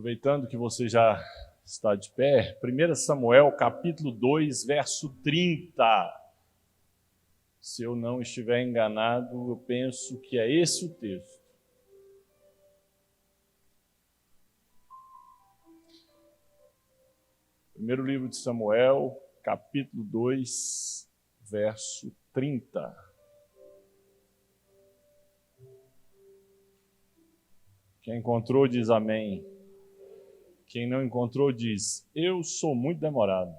Aproveitando que você já está de pé, 1 Samuel, capítulo 2, verso 30. Se eu não estiver enganado, eu penso que é esse o texto. Primeiro livro de Samuel, capítulo 2, verso 30. Quem encontrou diz amém. Quem não encontrou diz, eu sou muito demorado.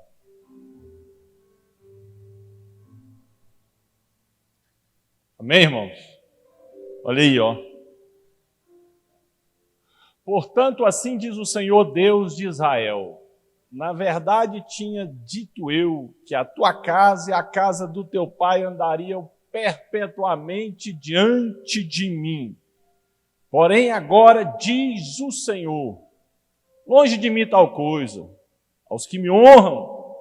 Amém, irmãos? Olha aí, ó. Portanto, assim diz o Senhor Deus de Israel, na verdade tinha dito eu que a tua casa e a casa do teu pai andariam perpetuamente diante de mim. Porém agora diz o Senhor, longe de mim tal coisa, aos que me honram,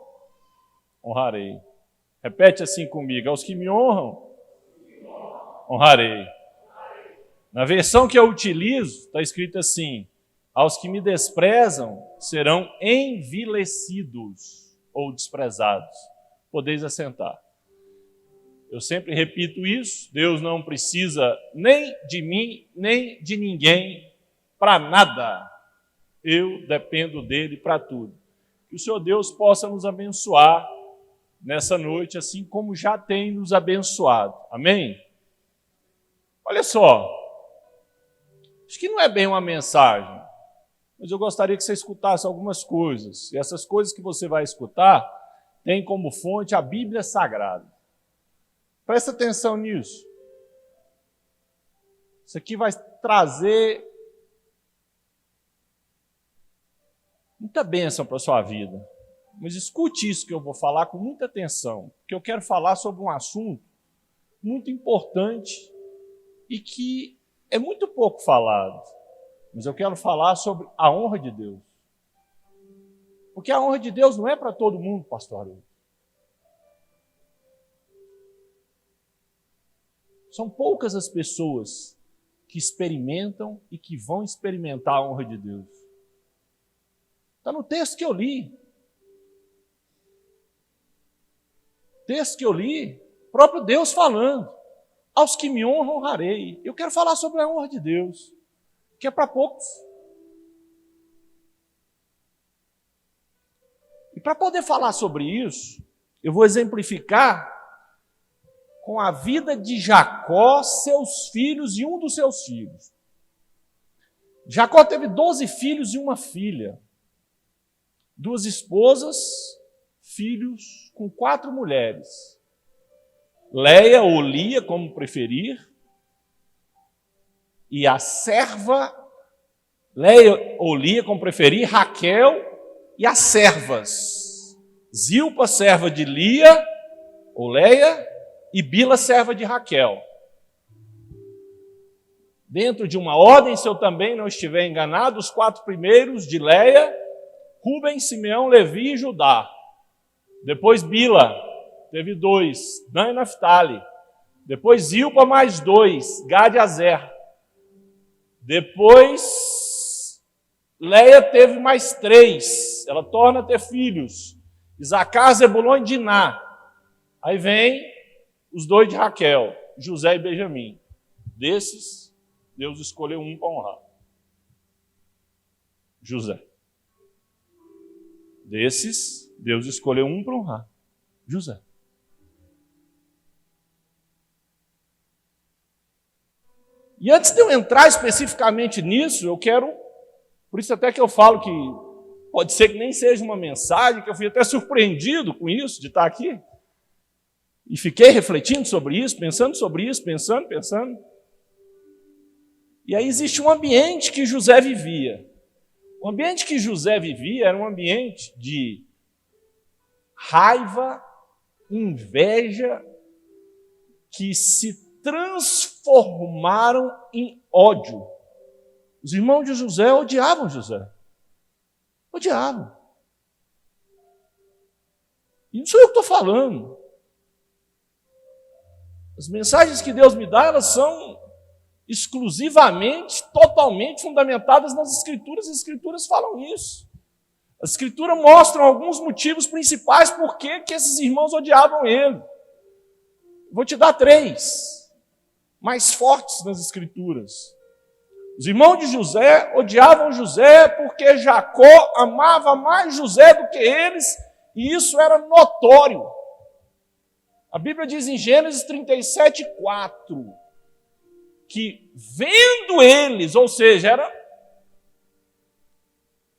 honrarei. Repete assim comigo, aos que me honram, honrarei. Na versão que eu utilizo, está escrito assim, aos que me desprezam serão envilecidos ou desprezados. Podeis assentar. Eu sempre repito isso, Deus não precisa nem de mim, nem de ninguém, para nada. Eu dependo dele para tudo. Que o Senhor Deus possa nos abençoar nessa noite, assim como já tem nos abençoado. Amém? Olha só, acho que não é bem uma mensagem, mas eu gostaria que você escutasse algumas coisas. E essas coisas que você vai escutar têm como fonte a Bíblia Sagrada. Presta atenção nisso. Isso aqui vai trazer muita bênção para a sua vida. Mas escute isso que eu vou falar com muita atenção, porque eu quero falar sobre um assunto muito importante e que é muito pouco falado. Mas eu quero falar sobre a honra de Deus. Porque a honra de Deus não é para todo mundo, pastor Haroldo. São poucas as pessoas que experimentam e que vão experimentar a honra de Deus. Está no texto que eu li. Texto que eu li, próprio Deus falando. Aos que me honram, honrarei. Eu quero falar sobre a honra de Deus, que é para poucos. E para poder falar sobre isso, eu vou exemplificar com a vida de Jacó, seus filhos e um dos seus filhos. Jacó teve 12 filhos e uma filha. 2 esposas, filhos com 4 mulheres. Leia ou Lia, como preferir. E a serva, Leia ou Lia, como preferir, Raquel e as servas. Zilpa, serva de Lia, ou Leia, e Bila, serva de Raquel. Dentro de uma ordem, se eu também não estiver enganado, os 4 primeiros de Leia, Rúben, Simeão, Levi e Judá. Depois Bila, teve 2, Dan e Naftali. Depois Zilpa, mais 2, Gad e Azer. Depois Leia teve mais 3, ela torna a ter filhos. Isacar, Zebulon e Diná. Aí vem os 2 de Raquel, José e Benjamim. Desses, Deus escolheu um para honrar. José. Desses, Deus escolheu um para honrar. José. E antes de eu entrar especificamente nisso, eu quero, por isso até que eu falo que pode ser que nem seja uma mensagem, que eu fui até surpreendido com isso, de estar aqui. E fiquei refletindo sobre isso, pensando sobre isso, pensando. E aí existe um ambiente que José vivia. O ambiente que José vivia era um ambiente de raiva, inveja, que se transformaram em ódio. Os irmãos de José odiavam José. Odiavam. E não sou eu que estou falando. As mensagens que Deus me dá, elas são exclusivamente, totalmente fundamentadas nas Escrituras. As Escrituras falam isso. As Escrituras mostram alguns motivos principais por que esses irmãos odiavam ele. Vou te dar 3 mais fortes nas Escrituras. Os irmãos de José odiavam José porque Jacó amava mais José do que eles, e isso era notório. A Bíblia diz em Gênesis 37:4 que vendo eles, ou seja, era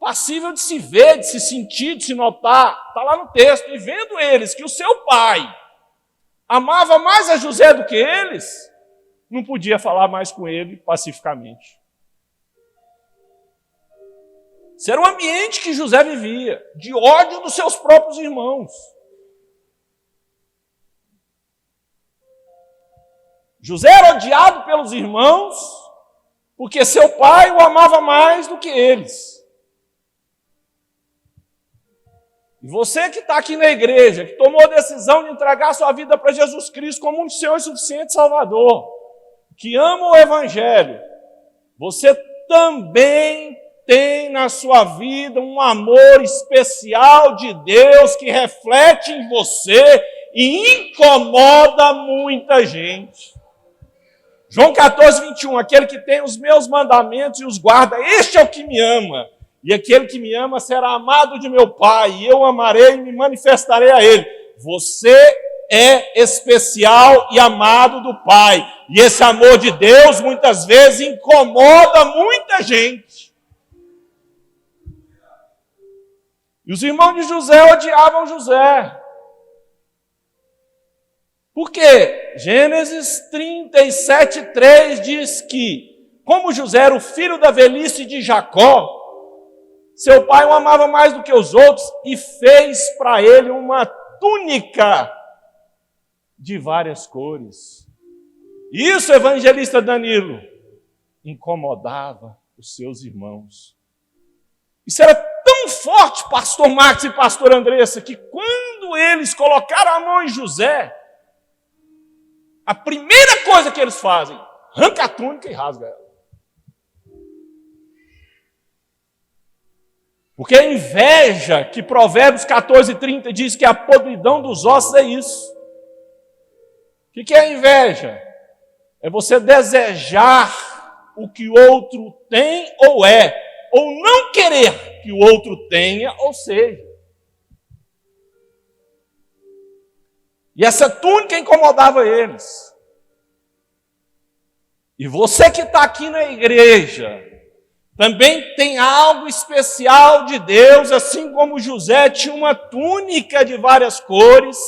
passível de se ver, de se sentir, de se notar, está lá no texto, e vendo eles que o seu pai amava mais a José do que eles, não podia falar mais com ele pacificamente. Esse era o ambiente que José vivia, de ódio dos seus próprios irmãos. José era odiado pelos irmãos porque seu pai o amava mais do que eles. E você que está aqui na igreja, que tomou a decisão de entregar sua vida para Jesus Cristo como um Senhor e suficiente Salvador, que ama o Evangelho, você também tem na sua vida um amor especial de Deus que reflete em você e incomoda muita gente. João 14:21, aquele que tem os meus mandamentos e os guarda, este é o que me ama. E aquele que me ama será amado de meu Pai, e eu amarei e me manifestarei a ele. Você é especial e amado do Pai. E esse amor de Deus, muitas vezes, incomoda muita gente. E os irmãos de José odiavam José. Por quê? Gênesis 37:3 diz que, como José era o filho da velhice de Jacó, seu pai o amava mais do que os outros e fez para ele uma túnica de várias cores. Isso, evangelista Danilo, incomodava os seus irmãos. Isso era tão forte, pastor Marcos e pastor Andressa, que quando eles colocaram a mão em José, a primeira coisa que eles fazem, arranca a túnica e rasga ela. Porque a inveja, que Provérbios 14:30 diz que a podridão dos ossos é isso. O que é a inveja? É você desejar o que o outro tem ou é, ou não querer que o outro tenha ou seja. E essa túnica incomodava eles. E você que está aqui na igreja, também tem algo especial de Deus, assim como José tinha uma túnica de várias cores.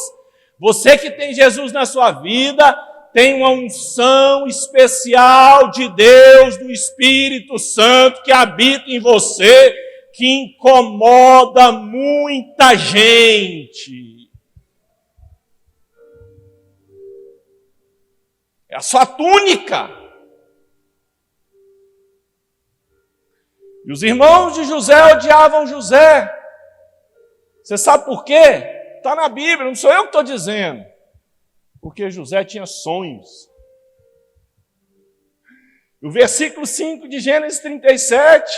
Você que tem Jesus na sua vida, tem uma unção especial de Deus, do Espírito Santo que habita em você, que incomoda muita gente. É a sua túnica. E os irmãos de José odiavam José. Você sabe por quê? Está na Bíblia, não sou eu que estou dizendo. Porque José tinha sonhos. O versículo 5 de Gênesis 37,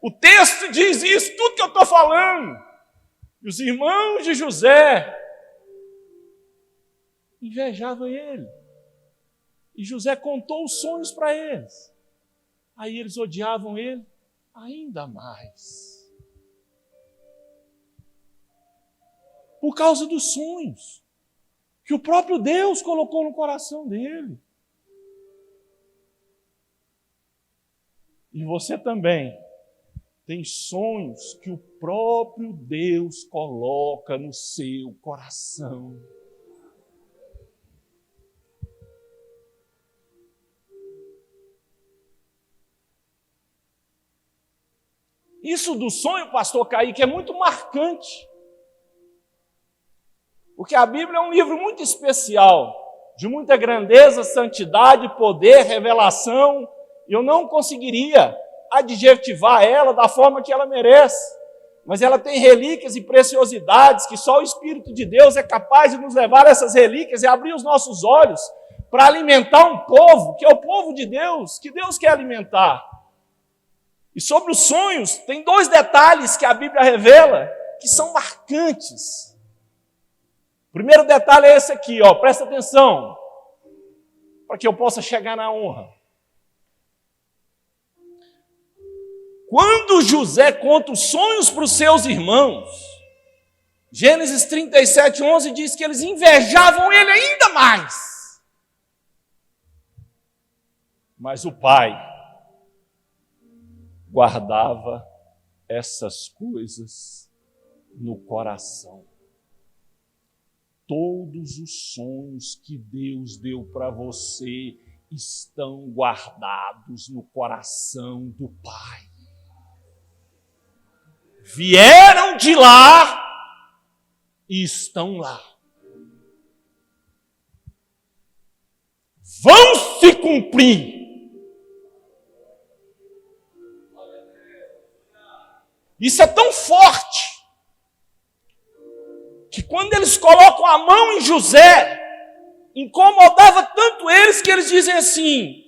o texto diz isso, tudo que eu estou falando. E os irmãos de José invejavam ele. E José contou os sonhos para eles. Aí eles odiavam ele ainda mais. Por causa dos sonhos que o próprio Deus colocou no coração dele. E você também tem sonhos que o próprio Deus coloca no seu coração. Isso do sonho, pastor Kaique, é muito marcante. Porque a Bíblia é um livro muito especial, de muita grandeza, santidade, poder, revelação. Eu não conseguiria adjetivar ela da forma que ela merece. Mas ela tem relíquias e preciosidades que só o Espírito de Deus é capaz de nos levar a essas relíquias e abrir os nossos olhos para alimentar um povo, que é o povo de Deus, que Deus quer alimentar. E sobre os sonhos, tem 2 detalhes que a Bíblia revela, que são marcantes. O primeiro detalhe é esse aqui, ó, presta atenção, para que eu possa chegar na honra. Quando José conta os sonhos para os seus irmãos, Gênesis 37:11 diz que eles invejavam ele ainda mais. Mas o pai guardava essas coisas no coração. Todos os sonhos que Deus deu para você estão guardados no coração do Pai. Vieram de lá e estão lá. Vão se cumprir. Isso é tão forte que quando eles colocam a mão em José, incomodava tanto eles que eles dizem assim,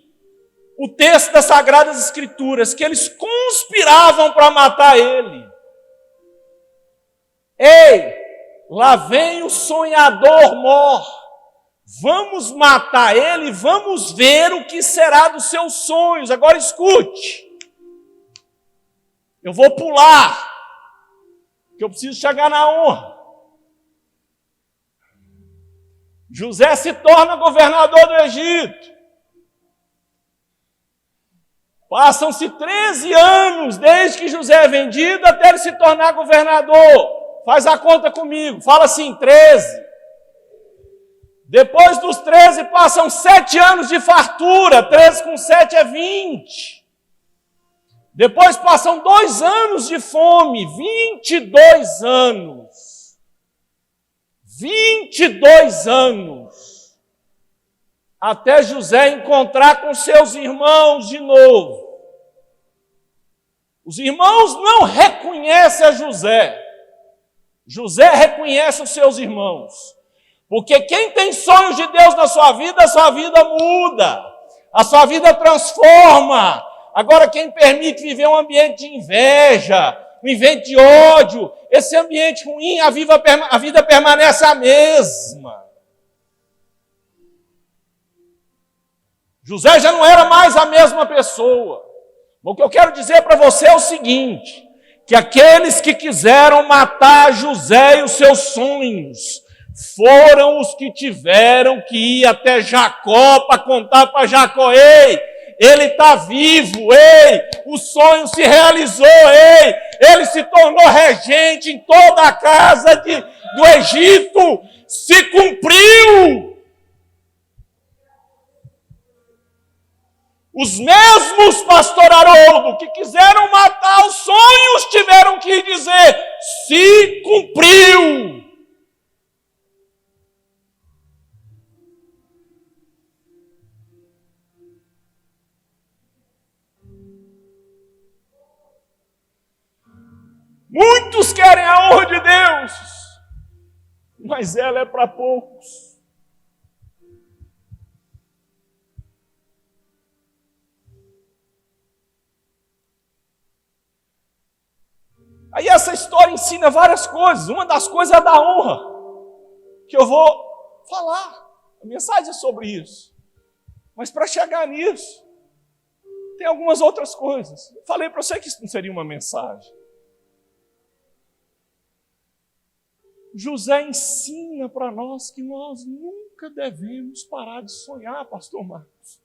o texto das Sagradas Escrituras, que eles conspiravam para matar ele. Ei, lá vem o sonhador mor. Vamos matar ele, vamos ver o que será dos seus sonhos. Agora escute. Eu vou pular, porque eu preciso chegar na honra. José se torna governador do Egito. Passam-se 13 anos desde que José é vendido até ele se tornar governador. Faz a conta comigo, fala assim, 13. Depois dos 13 passam 7 anos de fartura, 13 com 7 é 20. Depois passam 2 anos de fome, 22 anos. 22 anos. Até José encontrar com seus irmãos de novo. Os irmãos não reconhecem a José. José reconhece os seus irmãos. Porque quem tem sonhos de Deus na sua vida, a sua vida muda. A sua vida transforma. Agora, quem permite viver um ambiente de inveja, um ambiente de ódio, esse ambiente ruim, a vida permanece a mesma. José já não era mais a mesma pessoa. O que eu quero dizer para você é o seguinte, que aqueles que quiseram matar José e os seus sonhos foram os que tiveram que ir até Jacó para contar para Jacó, ei, ele está vivo, ei, o sonho se realizou, ei, ele se tornou regente em toda a casa do Egito, se cumpriu. Os mesmos, pastor Haroldo, que quiseram matar os sonhos, tiveram que dizer, se cumpriu. Muitos querem a honra de Deus, mas ela é para poucos. Aí essa história ensina várias coisas. Uma das coisas é a da honra, que eu vou falar. A mensagem é sobre isso. Mas para chegar nisso, tem algumas outras coisas. Eu falei para você que isso não seria uma mensagem. José ensina para nós que nós nunca devemos parar de sonhar, pastor Marcos.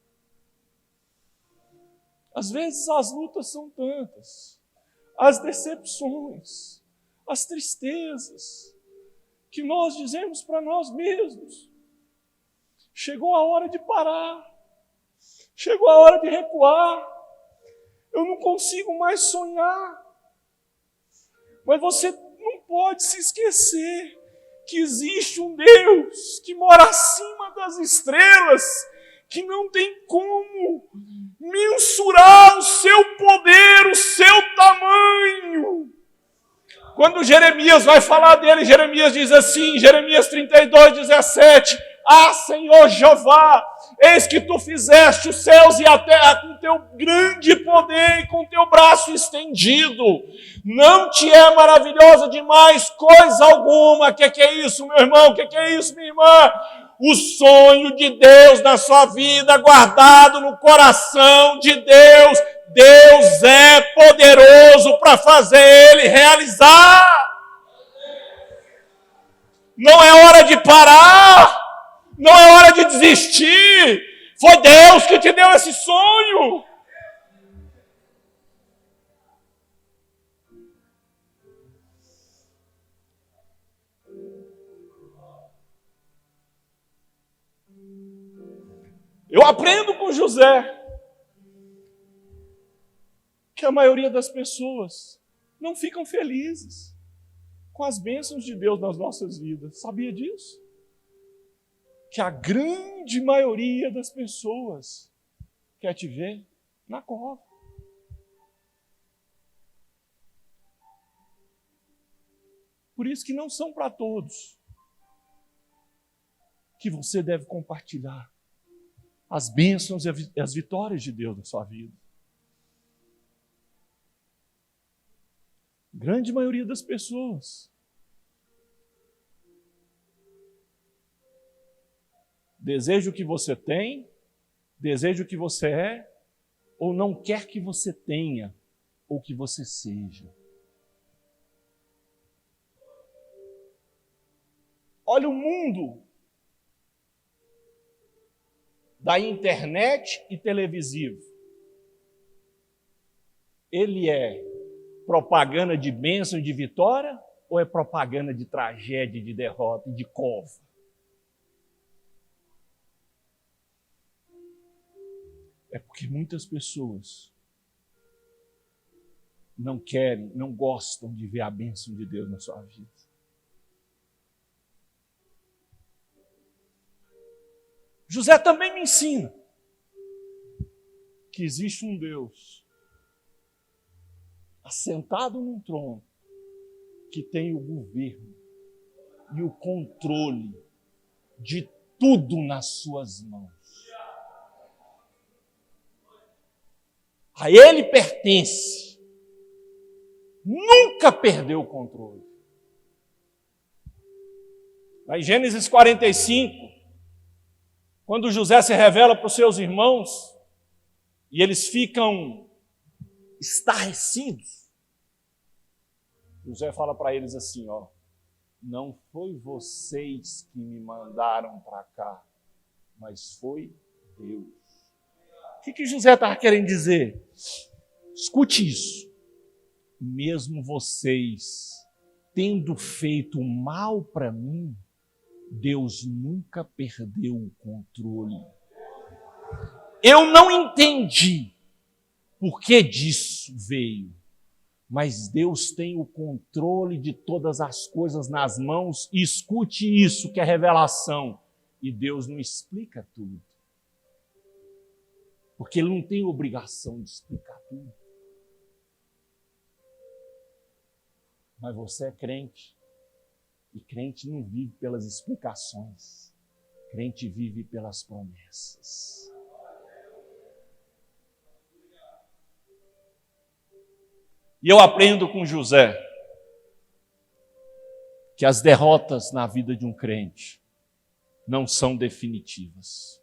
Às vezes as lutas são tantas, as decepções, as tristezas, que nós dizemos para nós mesmos, chegou a hora de parar, chegou a hora de recuar, eu não consigo mais sonhar. Mas você não pode se esquecer que existe um Deus que mora acima das estrelas, que não tem como mensurar o seu poder, o seu tamanho. Quando Jeremias vai falar dele, Jeremias diz assim, Jeremias 32:17, ah, Senhor Jeová, eis que tu fizeste os céus e a terra com teu grande poder e com teu braço estendido. Não te é maravilhosa demais coisa alguma? Que é isso, meu irmão? Que é isso, minha irmã? O sonho de Deus na sua vida, guardado no coração de Deus. Deus é poderoso para fazer ele realizar. Não é hora de parar, não é hora de desistir. Foi Deus que te deu esse sonho. Eu aprendo com José que a maioria das pessoas não ficam felizes com as bênçãos de Deus nas nossas vidas. Sabia disso? Que a grande maioria das pessoas quer te ver na cova. Por isso que não são para todos que você deve compartilhar as bênçãos e as vitórias de Deus na sua vida. Grande maioria das pessoas deseja o que você tem, deseja o que você é, ou não quer que você tenha, ou que você seja. Olha o mundo da internet e televisivo. Ele é propaganda de bênção e de vitória, ou é propaganda de tragédia, de derrota e de cova? É porque muitas pessoas não querem, não gostam de ver a bênção de Deus na sua vida. José também me ensina que existe um Deus assentado num trono que tem o governo e o controle de tudo nas suas mãos. A ele pertence. Nunca perdeu o controle. Lá em Gênesis 45, quando José se revela para os seus irmãos e eles ficam estarrecidos, José fala para eles assim, não foi vocês que me mandaram para cá, mas foi Deus. O que José estava querendo dizer? Escute isso. Mesmo vocês tendo feito mal para mim, Deus nunca perdeu o controle. Eu não entendi por que disso veio, mas Deus tem o controle de todas as coisas nas mãos, e escute isso que é revelação. E Deus não explica tudo. Porque Ele não tem obrigação de explicar tudo. Mas você é crente. E crente não vive pelas explicações. Crente vive pelas promessas. E eu aprendo com José que as derrotas na vida de um crente não são definitivas.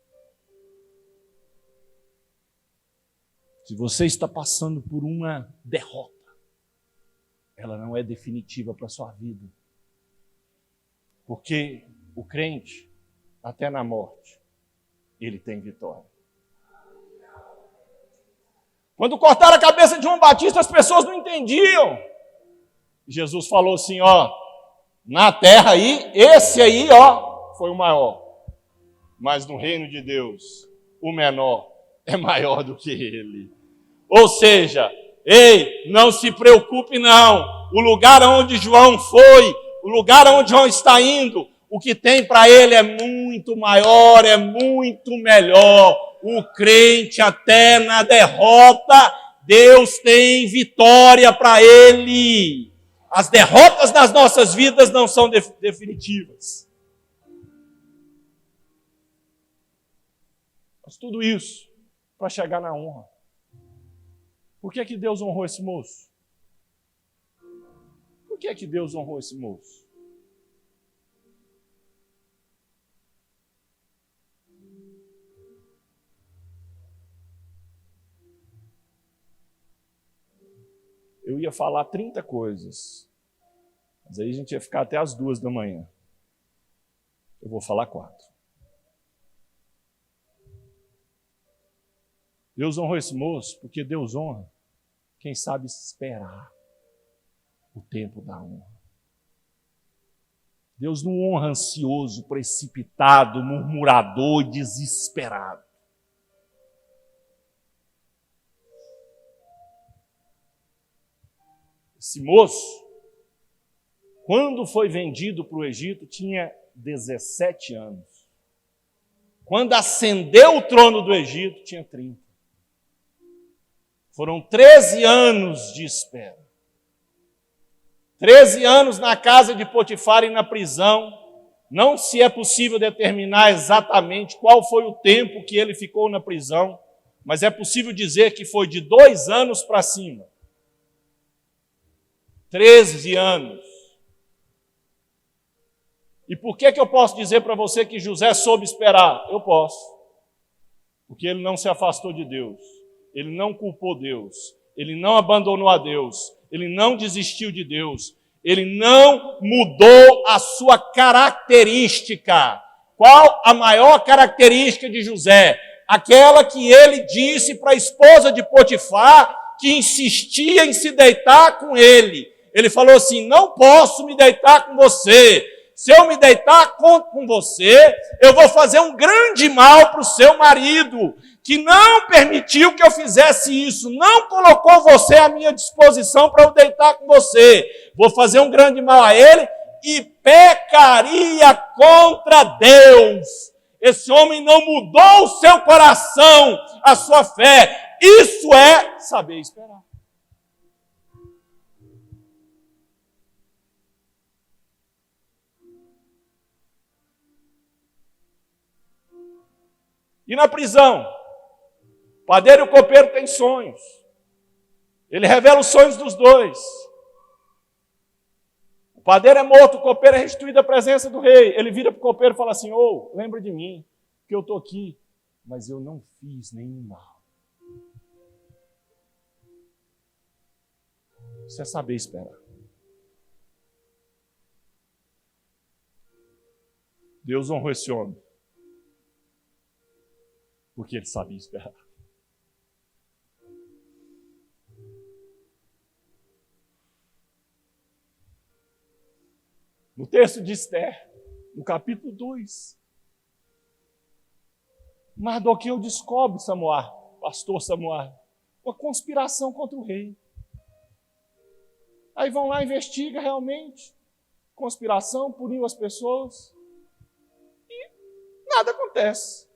Se você está passando por uma derrota, ela não é definitiva para a sua vida. Porque o crente, até na morte, ele tem vitória. Quando cortaram a cabeça de João Batista, as pessoas não entendiam. Jesus falou assim, na terra aí, esse aí, foi o maior. Mas no reino de Deus, o menor é maior do que ele. Ou seja, não se preocupe não. O lugar onde João foi, o lugar onde João está indo, o que tem para ele é muito maior, é muito melhor. O crente, até na derrota, Deus tem vitória para ele. As derrotas nas nossas vidas não são definitivas. tudo isso para chegar na honra. Por que é que Deus honrou esse moço? Por que é que Deus honrou esse moço? Eu ia falar 30 coisas, mas aí a gente ia ficar até as 2 da manhã. Eu vou falar 4. Deus honrou esse moço porque Deus honra quem sabe esperar o tempo da honra. Deus não honra ansioso, precipitado, murmurador e desesperado. Esse moço, quando foi vendido para o Egito, tinha 17 anos. Quando ascendeu o trono do Egito, tinha 30. Foram 13 anos de espera. 13 anos na casa de Potifar e na prisão. Não se é possível determinar exatamente qual foi o tempo que ele ficou na prisão, mas é possível dizer que foi de 2 anos para cima. 13 anos. E por que eu posso dizer para você que José soube esperar? Eu posso. Porque ele não se afastou de Deus. Ele não culpou Deus. Ele não abandonou a Deus. Ele não desistiu de Deus. Ele não mudou a sua característica. Qual a maior característica de José? Aquela que ele disse para a esposa de Potifar, que insistia em se deitar com ele. Ele falou assim: não posso me deitar com você. Se eu me deitar com você, eu vou fazer um grande mal para o seu marido, que não permitiu que eu fizesse isso, não colocou você à minha disposição para eu deitar com você. Vou fazer um grande mal a ele e pecaria contra Deus. Esse homem não mudou o seu coração, a sua fé. Isso é saber esperar. E na prisão, o padeiro e o copeiro têm sonhos. Ele revela os sonhos dos dois. O padeiro é morto, o copeiro é restituído à presença do rei. Ele vira para o copeiro e fala assim: lembra de mim, que eu estou aqui, mas eu não fiz nenhum mal. Isso é saber esperar. Deus honrou esse homem, porque ele sabia esperar. No texto de Esther, no capítulo 2, Mardoqueu descobre pastor Samuel, uma conspiração contra o rei. Aí vão lá, investiga realmente, conspiração, puniu as pessoas, e nada acontece.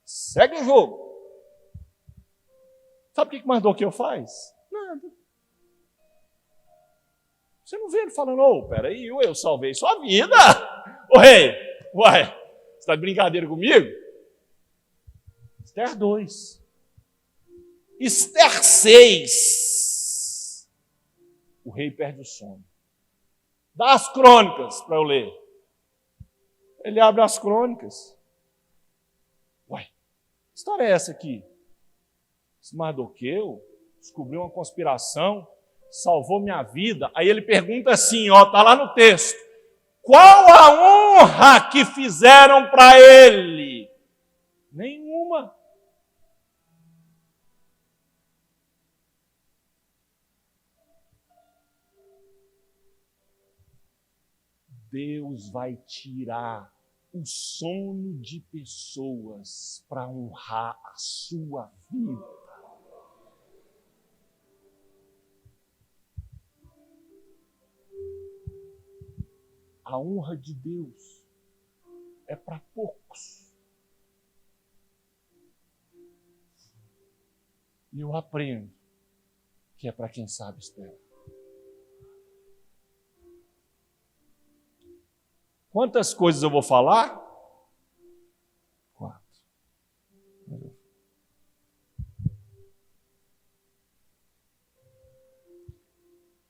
Segue o jogo. Sabe o que Mardoqueu faz? Nada. Você não vê ele falando: peraí, eu salvei sua vida. Ô rei, você está de brincadeira comigo? Esther 2. Esther 6. O rei perde o sono. Dá as crônicas para eu ler. Ele abre as crônicas. Que história é essa aqui? Esse Mardoqueu descobriu uma conspiração, salvou minha vida. Aí ele pergunta assim, está lá no texto: qual a honra que fizeram para ele? Nenhuma. Deus vai tirar o sono de pessoas para honrar a sua vida. A honra de Deus é para poucos. E eu aprendo que é para quem sabe esperar. Quantas coisas eu vou falar? 4.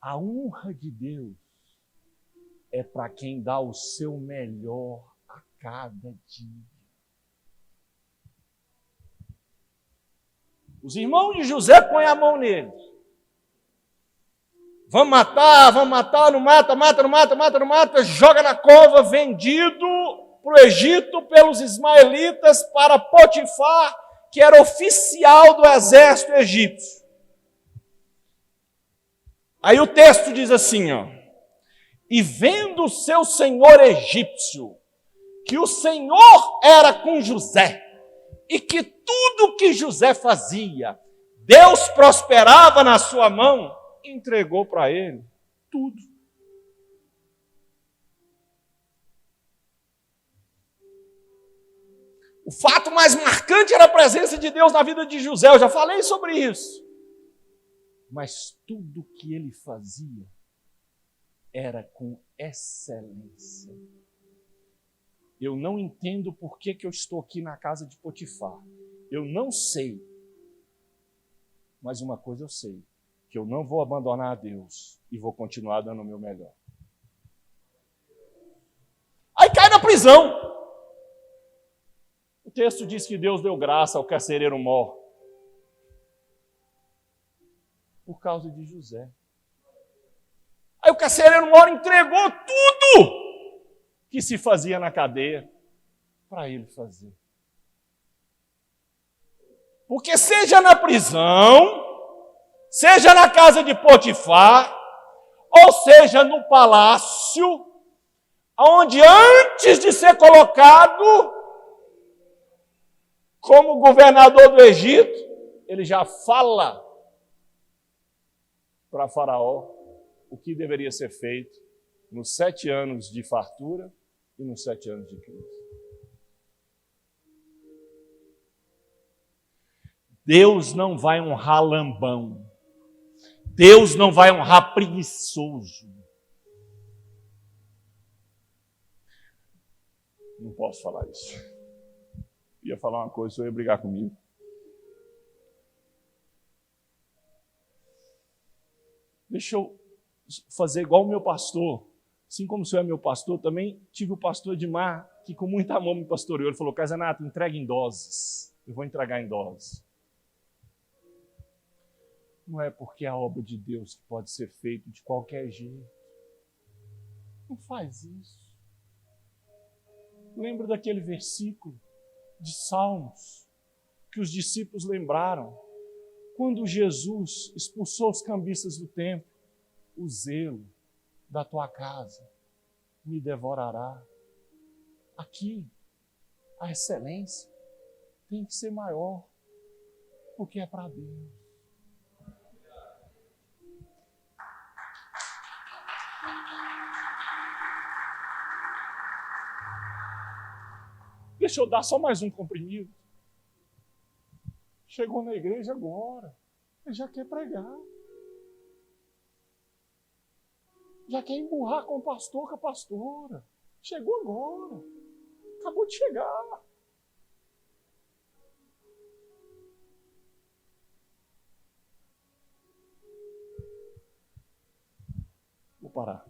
A honra de Deus é para quem dá o seu melhor a cada dia. Os irmãos de José põem a mão nele. Vamos matar, não mata, joga na cova, vendido para o Egito pelos ismaelitas para Potifar, que era oficial do exército egípcio. Aí o texto diz assim, ó: e vendo o seu senhor egípcio, que o Senhor era com José, e que tudo que José fazia, Deus prosperava na sua mão, entregou para ele tudo. O fato mais marcante era a presença de Deus na vida de José, eu já falei sobre isso. Mas tudo que ele fazia era com excelência. Eu não entendo por que eu estou aqui na casa de Potifar. Eu não sei. Mas uma coisa eu sei, que eu não vou abandonar a Deus e vou continuar dando o meu melhor. Aí cai na prisão. O texto diz que Deus deu graça ao carcereiro mor por causa de José. Aí o carcereiro mor entregou tudo que se fazia na cadeia para ele fazer. Porque seja na prisão, seja na casa de Potifar, ou seja no palácio, onde antes de ser colocado como governador do Egito, ele já fala para Faraó o que deveria ser feito nos 7 anos de fartura e nos 7 anos de crise. Deus não vai honrar lambão. Deus não vai honrar preguiçoso. Não posso falar isso. Ia falar uma coisa, o senhor ia brigar comigo. Deixa eu fazer igual o meu pastor. Assim como o senhor é meu pastor, também tive o pastor Edmar, que com muito amor me pastoreou. Ele falou: Casanato, entrega em doses. Eu vou entregar em doses. Não é porque é a obra de Deus que pode ser feita de qualquer jeito. Não faz isso. Lembra daquele versículo de Salmos que os discípulos lembraram? Quando Jesus expulsou os cambistas do templo, o zelo da tua casa me devorará. Aqui, a excelência tem que ser maior, porque é para Deus. Deixa eu dar só mais um comprimido. Chegou na igreja agora, ele já quer pregar. Já quer emburrar com o pastor, com a pastora. Chegou agora. Acabou de chegar. Vou parar.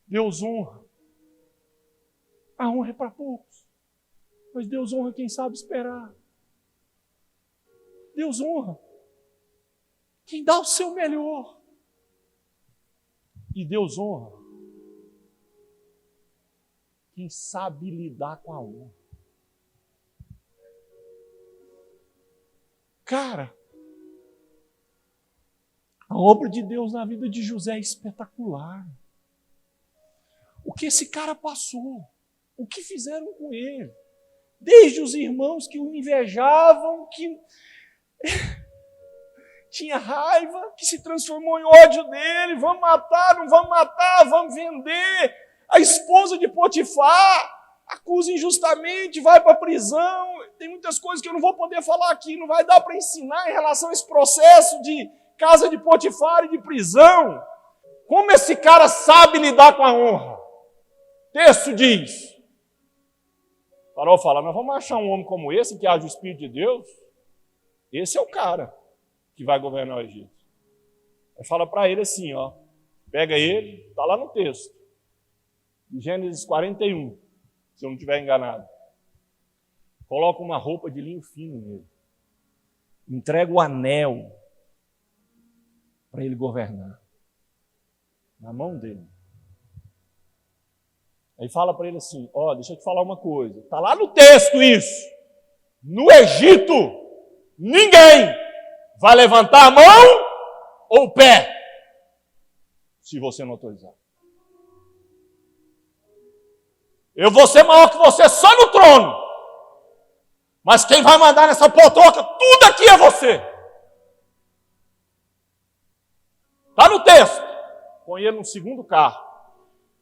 Deus honra. A honra é para poucos. Mas Deus honra quem sabe esperar. Deus honra quem dá o seu melhor. E Deus honra quem sabe lidar com a honra. Cara, a obra de Deus na vida de José é espetacular. O que esse cara passou, o que fizeram com ele, desde os irmãos que o invejavam, que tinha raiva, que se transformou em ódio dele, vamos matar, não vamos matar, vamos vender. A esposa de Potifar acusa injustamente, vai para a prisão. Tem muitas coisas que eu não vou poder falar aqui, não vai dar para ensinar em relação a esse processo de casa de Potifar e de prisão. Como esse cara sabe lidar com a honra? O texto diz, Faraó fala: nós vamos achar um homem como esse, que age o Espírito de Deus. Esse é o cara que vai governar o Egito. Aí fala para ele assim, ó, pega ele, está lá no texto, de Gênesis 41, se eu não estiver enganado. Coloca uma roupa de linho fino nele. Entrega o anel para ele governar. Na mão dele. Aí fala para ele assim, ó, deixa eu te falar uma coisa. Está lá no texto isso. No Egito, ninguém vai levantar a mão ou o pé, se você não autorizar. Eu vou ser maior que você só no trono. Mas quem vai mandar nessa potoca, tudo aqui é você. Está no texto. Põe ele no segundo carro.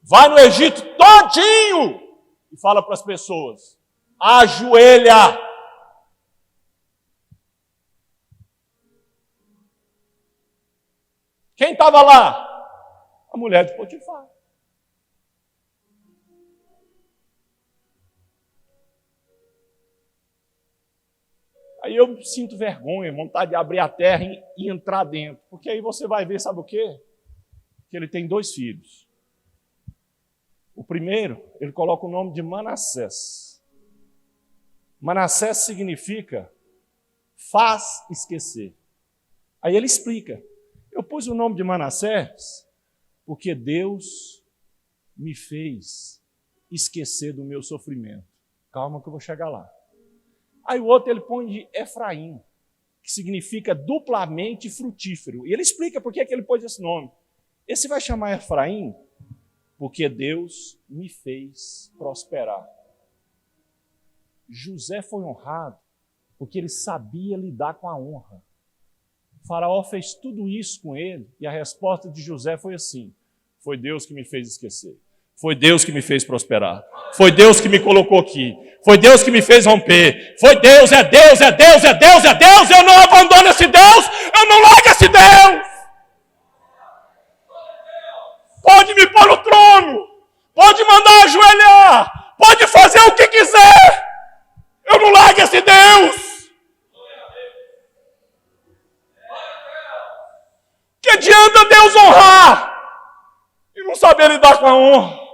Vai no Egito todinho e fala para as pessoas, ajoelha. Quem estava lá? A mulher de Potifar. Aí eu sinto vergonha, vontade de abrir a terra e entrar dentro. Porque aí você vai ver, sabe o quê? Que ele tem 2 filhos. O primeiro, ele coloca o nome de Manassés. Manassés significa faz esquecer. Aí ele explica. Eu pus o nome de Manassés porque Deus me fez esquecer do meu sofrimento. Calma que eu vou chegar lá. Aí o outro ele põe de Efraim, que significa duplamente frutífero. E ele explica por que ele pôs esse nome. Esse vai chamar Efraim porque Deus me fez prosperar. José foi honrado porque ele sabia lidar com a honra. O faraó fez tudo isso com ele e a resposta de José foi assim, foi Deus que me fez esquecer. Foi Deus que me fez prosperar. Foi Deus que me colocou aqui. Foi Deus que me fez romper. Foi Deus, é Deus, é Deus, é Deus, é Deus. Eu não abandono esse Deus. Eu não largo esse Deus. Pode me pôr no trono. Pode mandar ajoelhar. Pode fazer o que quiser. Eu não largo esse Deus. Que adianta Deus honrar e não saber lidar com a honra?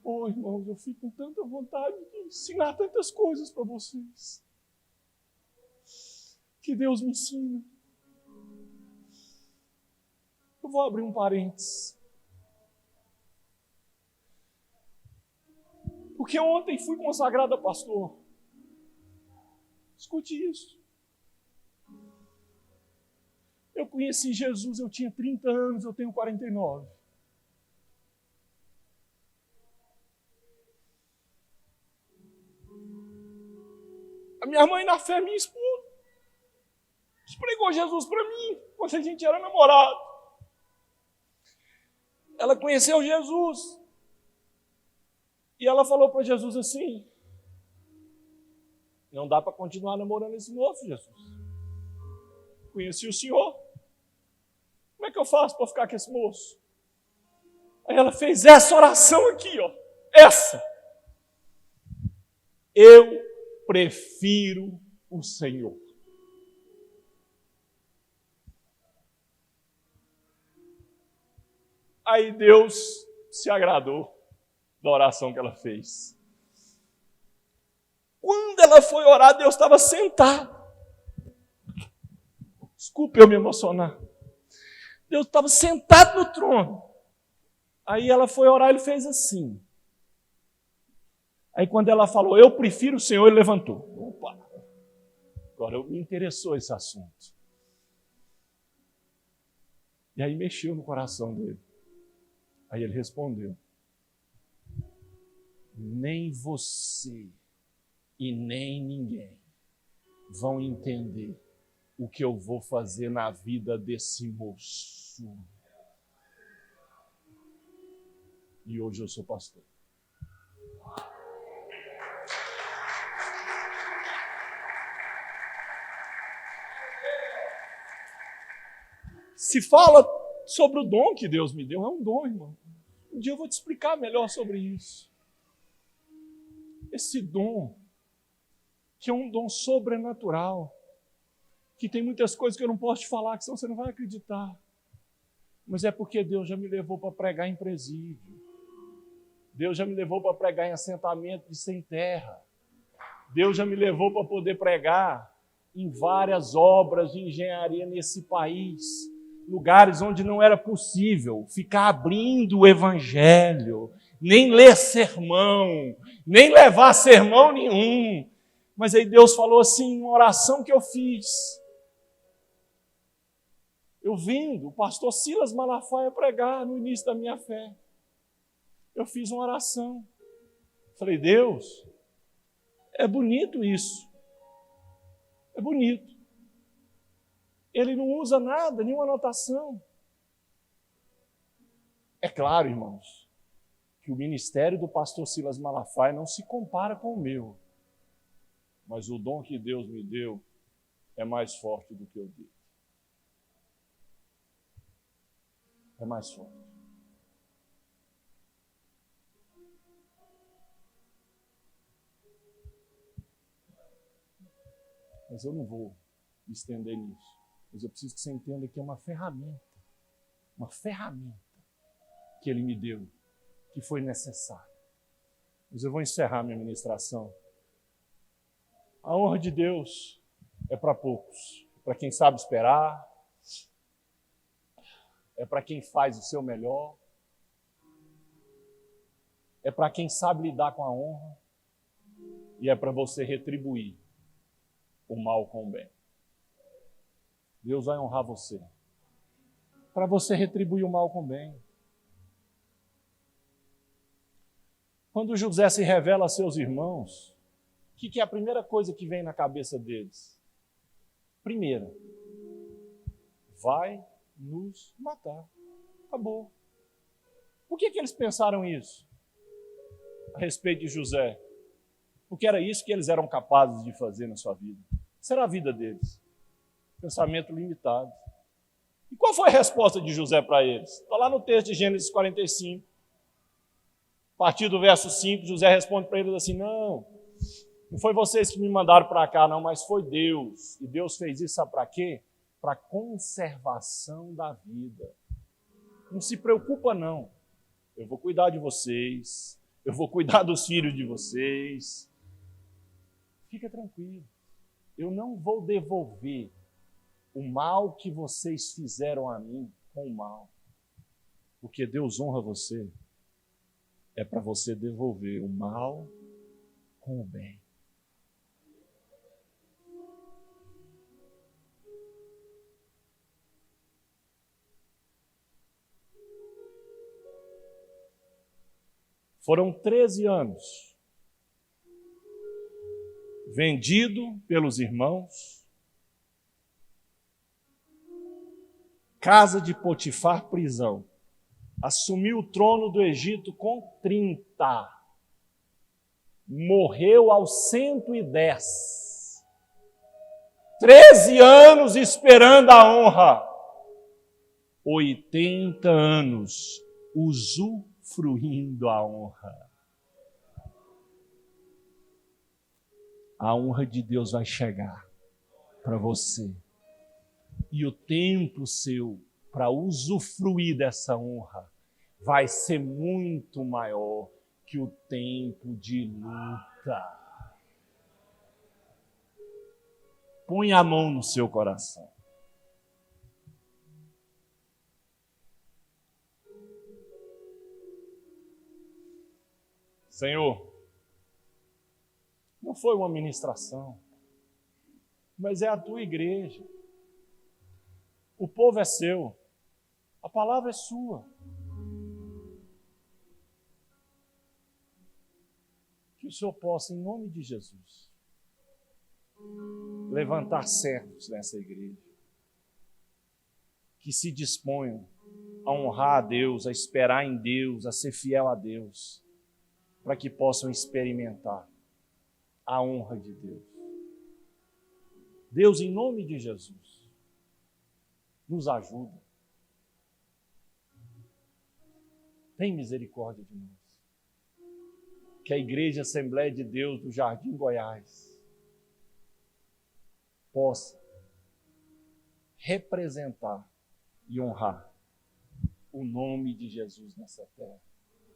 Oh, irmãos, eu fico com tanta vontade de ensinar tantas coisas para vocês. Que Deus me ensina. Eu vou abrir um parênteses. Porque ontem fui consagrado a pastor. Escute isso. Eu conheci Jesus, eu tinha 30 anos, eu tenho 49. A minha mãe na fé, minha esposa, pregou Jesus para mim, quando a gente era namorado. Ela conheceu Jesus. E ela falou para Jesus assim, não dá para continuar namorando esse moço, Jesus. Conheci o Senhor. Como é que eu faço para ficar com esse moço? Aí ela fez essa oração aqui, ó. Essa. Eu prefiro o Senhor. Aí Deus se agradou da oração que ela fez. Quando ela foi orar, Deus estava sentado. Desculpe eu me emocionar. Deus estava sentado no trono. Aí ela foi orar, ele fez assim. Aí quando ela falou, eu prefiro o Senhor, ele levantou. Opa! Agora me interessou esse assunto. E aí mexeu no coração dele. Aí ele respondeu, nem você e nem ninguém vão entender o que eu vou fazer na vida desse moço. E hoje eu sou pastor. Se fala sobre o dom que Deus me deu. É um dom, irmão. Um dia eu vou te explicar melhor sobre isso. Esse dom, que é um dom sobrenatural, que tem muitas coisas que eu não posso te falar, que senão você não vai acreditar. Mas é porque Deus já me levou para pregar em presídio. Deus já me levou para pregar em assentamento de sem terra. Deus já me levou para poder pregar em várias obras de engenharia nesse país. Lugares onde não era possível ficar abrindo o evangelho, nem ler sermão, nem levar sermão nenhum. Mas aí Deus falou assim, uma oração que eu fiz. Eu vindo, o pastor Silas Malafaia pregar no início da minha fé. Eu fiz uma oração. Falei, Deus, é bonito isso. É bonito. Ele não usa nada, nenhuma anotação. É claro, irmãos, que o ministério do pastor Silas Malafaia não se compara com o meu. Mas o dom que Deus me deu é mais forte do que o dele. É mais forte. Mas eu não vou me estender nisso. Mas eu preciso que você entenda que é uma ferramenta que Ele me deu, que foi necessária. Mas eu vou encerrar minha ministração. A honra de Deus é para poucos, para quem sabe esperar, é para quem faz o seu melhor, é para quem sabe lidar com a honra e é para você retribuir o mal com o bem. Deus vai honrar você. Para você retribuir o mal com o bem. Quando José se revela a seus irmãos, o que é a primeira coisa que vem na cabeça deles? Primeira, vai nos matar. Acabou. Por que eles pensaram isso a respeito de José? Porque era isso que eles eram capazes de fazer na sua vida. Essa era a vida deles. Pensamento limitado. E qual foi a resposta de José para eles? Está lá no texto de Gênesis 45. A partir do verso 5, José responde para eles assim, não foi vocês que me mandaram para cá, não, mas foi Deus. E Deus fez isso, sabe para quê? Para conservação da vida. Não se preocupa, não. Eu vou cuidar de vocês. Eu vou cuidar dos filhos de vocês. Fica tranquilo. Eu não vou devolver o mal que vocês fizeram a mim com o mal. Porque Deus honra você. É para você devolver o mal com o bem. Foram 13 anos vendido pelos irmãos, casa de Potifar, prisão. Assumiu o trono do Egito com 30. Morreu aos 110. 13 anos esperando a honra. 80 anos usufruindo a honra. A honra de Deus vai chegar para você. E o tempo seu para usufruir dessa honra vai ser muito maior que o tempo de luta. Põe a mão no seu coração. Senhor, não foi uma ministração, mas é a tua igreja. O povo é seu, a palavra é sua. Que o Senhor possa, em nome de Jesus, levantar servos nessa igreja, que se disponham a honrar a Deus, a esperar em Deus, a ser fiel a Deus, para que possam experimentar a honra de Deus. Deus, em nome de Jesus, nos ajuda. tem misericórdia de nós. Que a Igreja Assembleia de Deus do Jardim Goiás possa representar e honrar o nome de Jesus nessa terra.